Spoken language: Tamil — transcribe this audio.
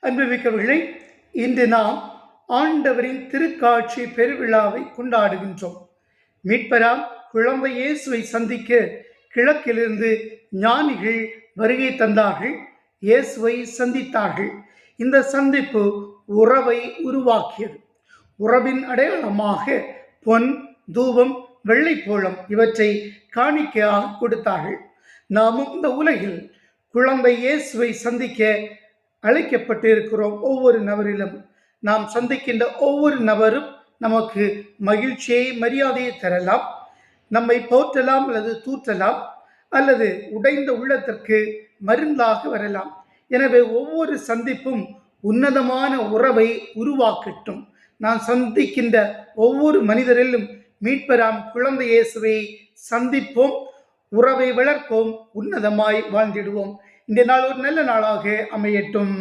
அன்புமிக்கவர்களே, இன்று நாம் ஆண்டவரின் திருக்காட்சி பெருவிழாவை கொண்டாடுகின்றோம். மீட்பராம் குழந்தை இயேசுவை சந்திக்க கிழக்கிலிருந்து ஞானிகள் வருகை தந்தார்கள், இயேசுவை சந்தித்தார்கள். இந்த சந்திப்பு உறவை உருவாக்கியது. உறவின் அடையாளமாக பொன், தூபம், வெள்ளைப்போளம் இவற்றை காணிக்கையாக கொடுத்தார்கள். நாமும் இந்த உலகில் குழந்தை இயேசுவை சந்திக்க அழைக்கப்பட்டிருக்கிறோம். ஒவ்வொரு நபரிலும் நாம் சந்திக்கின்ற ஒவ்வொரு நபரும் நமக்கு மகிழ்ச்சியை, மரியாதையை தரலாம், நம்மை போற்றலாம் அல்லது தூற்றலாம், அல்லது உடைந்த உள்ளத்திற்கு மருந்தாக வரலாம். எனவே ஒவ்வொரு சந்திப்பும் உன்னதமான உறவை உருவாக்கட்டும். நான் சந்திக்கின்ற ஒவ்வொரு மனிதரிலும் மீட்பராம் குழந்தை இயேசுவை சந்திப்போம், உறவை வளர்ப்போம், உன்னதமாய் வாழ்ந்திடுவோம். இந்த நாள் ஒரு நல்ல நாளாக அமையட்டும்.